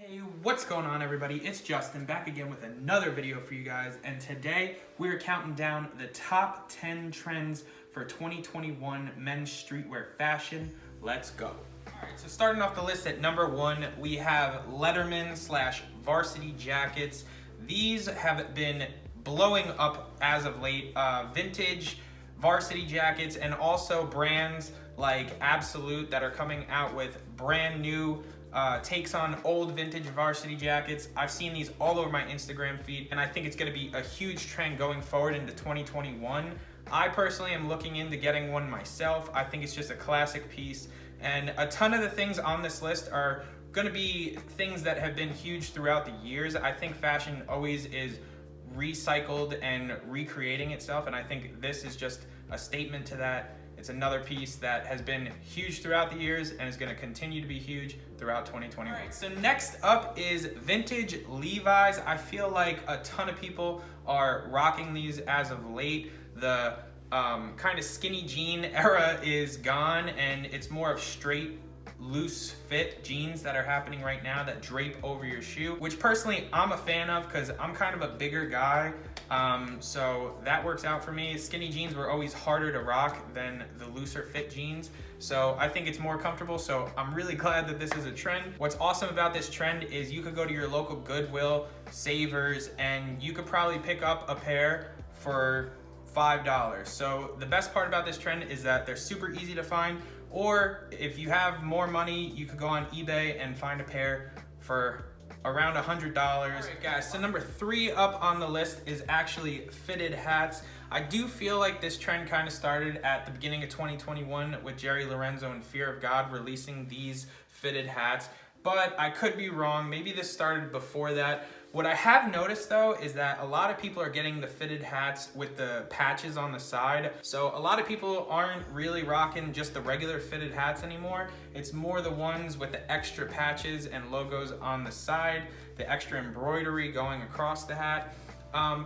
Hey, what's going on everybody? It's Justin back again with another video for you guys, and today we're counting down the top 10 trends for 2021 men's streetwear fashion. Let's go. Alright, so starting off the list at number 1, we have Letterman / varsity jackets. These have been blowing up as of late. Vintage varsity jackets and also brands like Absolute that are coming out with brand new takes on old vintage varsity jackets. I've seen these all over my Instagram feed, and I think it's going to be a huge trend going forward into 2021. I personally am looking into getting one myself. I think it's just a classic piece, and a ton of the things on this list are going to be things that have been huge throughout the years. I think fashion always is recycled and recreating itself, and I think this is just a statement to that. It's another piece that has been huge throughout the years and is going to continue to be huge throughout 2021. All right, so next up is vintage Levi's. I feel like a ton of people are rocking these as of late. The kind of skinny jean era is gone, and it's more of straight, loose fit jeans that are happening right now that drape over your shoe, which personally I'm a fan of because I'm kind of a bigger guy. So that works out for me. Skinny jeans were always harder to rock than the looser fit jeans. So I think it's more comfortable. So I'm really glad that this is a trend. What's awesome about this trend is you could go to your local Goodwill, Savers, and you could probably pick up a pair for $5. So the best part about this trend is that they're super easy to find, or if you have more money, you could go on eBay and find a pair for around $100. All right, guys, so number 3 up on the list is actually fitted hats. I do feel like this trend kind of started at the beginning of 2021 with Jerry Lorenzo and Fear of God releasing these fitted hats, but I could be wrong. Maybe this started before that. What I have noticed though is that a lot of people are getting the fitted hats with the patches on the side. So a lot of people aren't really rocking just the regular fitted hats anymore. It's more the ones with the extra patches and logos on the side, the extra embroidery going across the hat.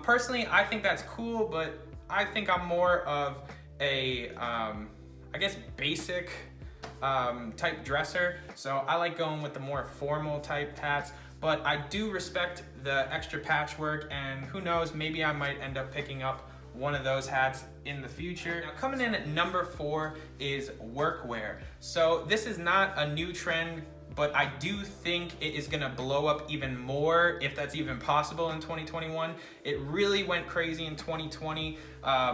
Personally, I think that's cool, but I think I'm more of a, I guess, basic type dresser. So I like going with the more formal type hats. But I do respect the extra patchwork, and who knows, maybe I might end up picking up one of those hats in the future. Now, coming in at number 4 is workwear. So this is not a new trend, but I do think it is gonna blow up even more, if that's even possible in 2021. It really went crazy in 2020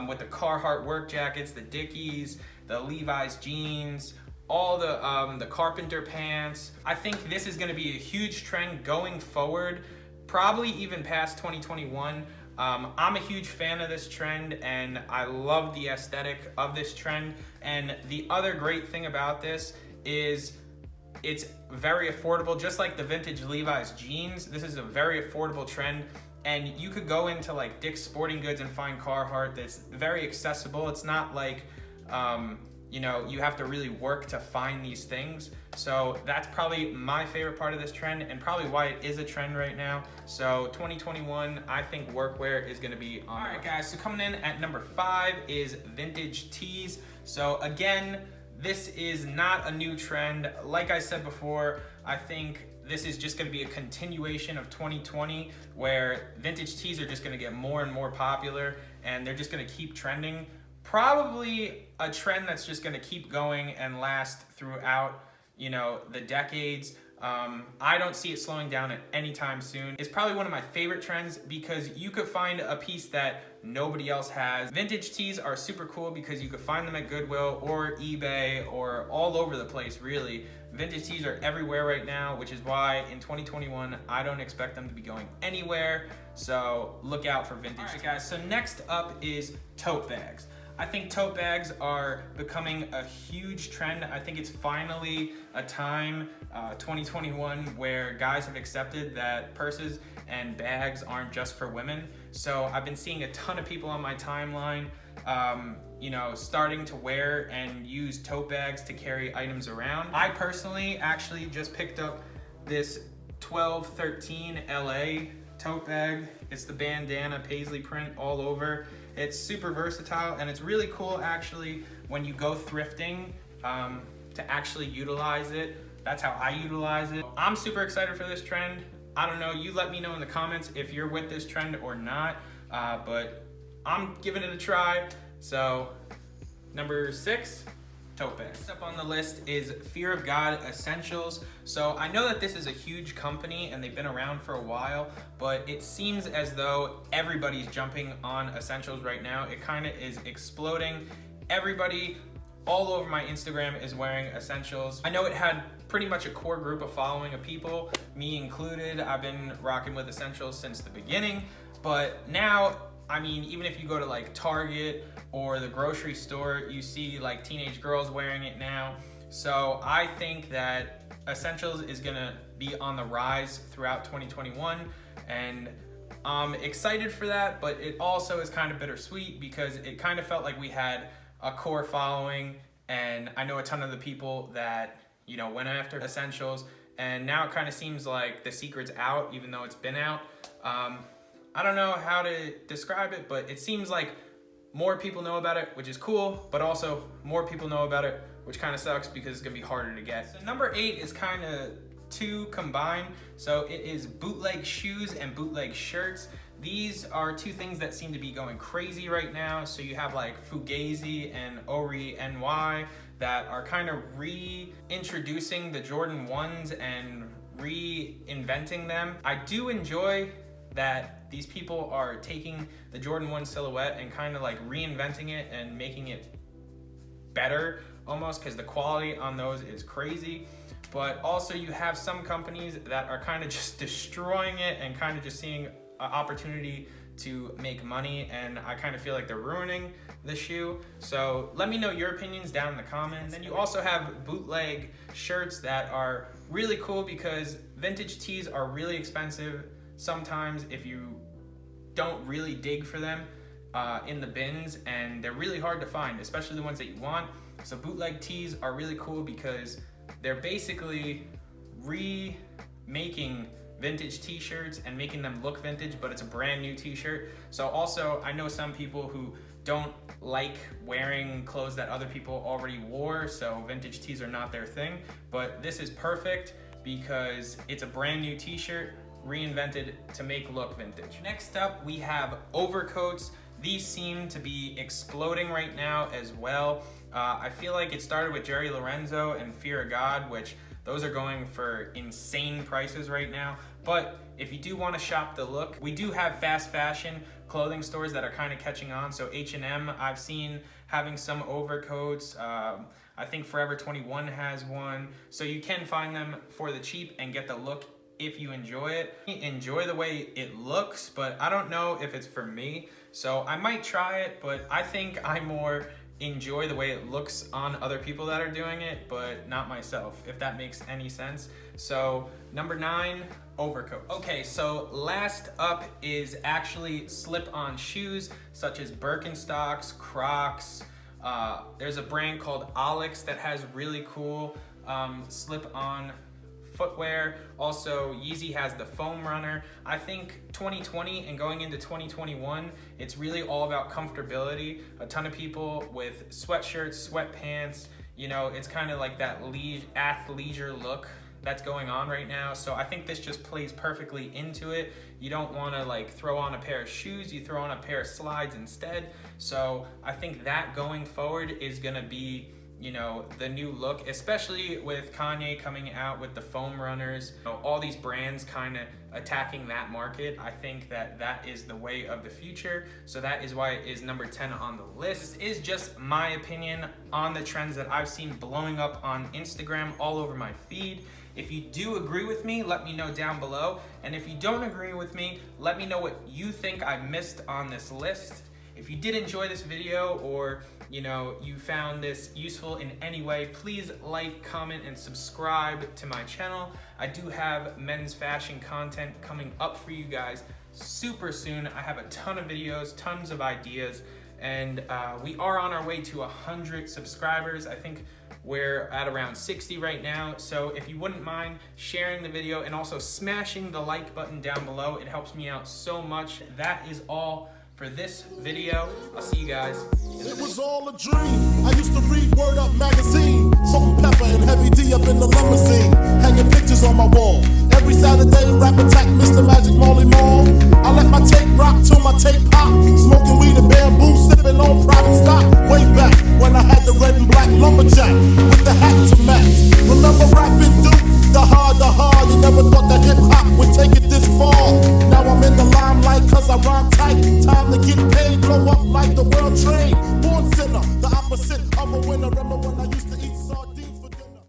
with the Carhartt work jackets, the Dickies, the Levi's jeans, all the carpenter pants. I think this is going to be a huge trend going forward, probably even past 2021. I'm a huge fan of this trend, and I love the aesthetic of this trend. And the other great thing about this is it's very affordable. Just like the vintage Levi's jeans, this is a very affordable trend. And you could go into like Dick's Sporting Goods and find Carhartt that's very accessible. It's not like you know, you have to really work to find these things. So that's probably my favorite part of this trend, and probably why it is a trend right now. So 2021, I think workwear is gonna be on. All right, guys, so coming in at number 5 is vintage tees. So again, this is not a new trend. Like I said before, I think this is just gonna be a continuation of 2020, where vintage tees are just gonna get more and more popular, and they're just gonna keep trending. Probably a trend that's just gonna keep going and last throughout, you know, the decades. I don't see it slowing down at any time soon. It's probably one of my favorite trends because you could find a piece that nobody else has. Vintage tees are super cool because you could find them at Goodwill or eBay or all over the place, really. Vintage tees are everywhere right now, which is why in 2021, I don't expect them to be going anywhere. So look out for vintage. All right, guys, so next up is tote bags. I think tote bags are becoming a huge trend. I think it's finally a time, 2021, where guys have accepted that purses and bags aren't just for women. So I've been seeing a ton of people on my timeline, you know, starting to wear and use tote bags to carry items around. I personally actually just picked up this 1213 LA tote bag. It's the bandana paisley print all over. It's super versatile, and it's really cool actually when you go thrifting. to actually utilize it. That's how I utilize it. I'm super excited for this trend. I don't know, you let me know in the comments if you're with this trend or not, but I'm giving it a try. So number 6, tote bag. Next up on the list is Fear of God Essentials. So I know that this is a huge company and they've been around for a while, but it seems as though everybody's jumping on essentials right now. It kind of is exploding. Everybody all over my Instagram is wearing essentials. I know it had pretty much a core group of following of people, me included. I've been rocking with essentials since the beginning, but now, I mean, even if you go to like Target or the grocery store, you see like teenage girls wearing it now. So I think that essentials is gonna be on the rise throughout 2021, and I'm excited for that, but it also is kind of bittersweet because it kind of felt like we had a core following, and I know a ton of the people that, you know, went after essentials, and now it kind of seems like the secret's out, even though it's been out. I don't know how to describe it, but it seems like more people know about it, which is cool, but also more people know about it, which kind of sucks because it's gonna be harder to get. So number 8 is kind of 2 combined. So it is bootleg shoes and bootleg shirts. These are 2 things that seem to be going crazy right now. So you have like Fugazi and Ori NY that are kind of reintroducing the Jordan 1s and reinventing them. I do enjoy that these people are taking the Jordan 1 silhouette and kind of like reinventing it and making it better almost, because the quality on those is crazy. But also you have some companies that are kind of just destroying it and kind of just seeing an opportunity to make money, and I kind of feel like they're ruining the shoe. So let me know your opinions down in the comments. Then you also have bootleg shirts that are really cool because vintage tees are really expensive sometimes if you don't really dig for them in the bins, and they're really hard to find, especially the ones that you want. So bootleg tees are really cool because they're basically remaking vintage t-shirts and making them look vintage, but it's a brand new t-shirt. So also, I know some people who don't like wearing clothes that other people already wore, so vintage tees are not their thing, but this is perfect because it's a brand new t-shirt reinvented to make look vintage. Next up, we have overcoats. These seem to be exploding right now as well. I feel like it started with Jerry Lorenzo and Fear of God, which those are going for insane prices right now. But if you do want to shop the look, we do have fast fashion clothing stores that are kind of catching on. So H&M, I've seen having some overcoats. I think Forever 21 has one. So you can find them for the cheap and get the look if you enjoy it. Enjoy the way it looks, but I don't know if it's for me. So I might try it, but I think I more enjoy the way it looks on other people that are doing it, but not myself, if that makes any sense. So number 9, overcoat. Okay, so last up is actually slip-on shoes, such as Birkenstocks, Crocs. There's a brand called Alex that has really cool slip-on footwear. Also, Yeezy has the foam runner. I think 2020 and going into 2021, it's really all about comfortability. A ton of people with sweatshirts, sweatpants, you know, it's kind of like that athleisure look that's going on right now. So I think this just plays perfectly into it. You don't want to like throw on a pair of shoes, you throw on a pair of slides instead. So I think that going forward is gonna be, you know, the new look, especially with Kanye coming out with the foam runners, you know, all these brands kind of attacking that market. I think that that is the way of the future. So that is why it is number 10 on the list. This is just my opinion on the trends that I've seen blowing up on Instagram all over my feed. If you do agree with me, let me know down below. And if you don't agree with me, let me know what you think I missed on this list. If you did enjoy this video, or you know, you found this useful in any way, please like, comment, and subscribe to my channel. I do have men's fashion content coming up for you guys super soon. I have a ton of videos, tons of ideas, and we are on our way to 100 subscribers. I think we're at around 60 right now. So if you wouldn't mind sharing the video and also smashing the like button down below, it helps me out so much. That is all for this video. I'll see you guys in the next. It was all a dream. I used to read Word Up magazine, Salt and Pepper. Getting heavy D up in the limousine, hanging pictures on my wall. Every Saturday, rap attack, Mr. Magic Molly Mall. I let my tape rock till my tape pop. Smoking weed and bamboo, sipping on private stock. Way back when I had the red and black lumberjack with the hat to match. Remember rapping Duke? The hard. You never thought that hip hop would take it this far. Now I'm in the limelight cause I rhyme tight. Time to get paid, blow up like the world trade. Born sinner, the opposite of a winner.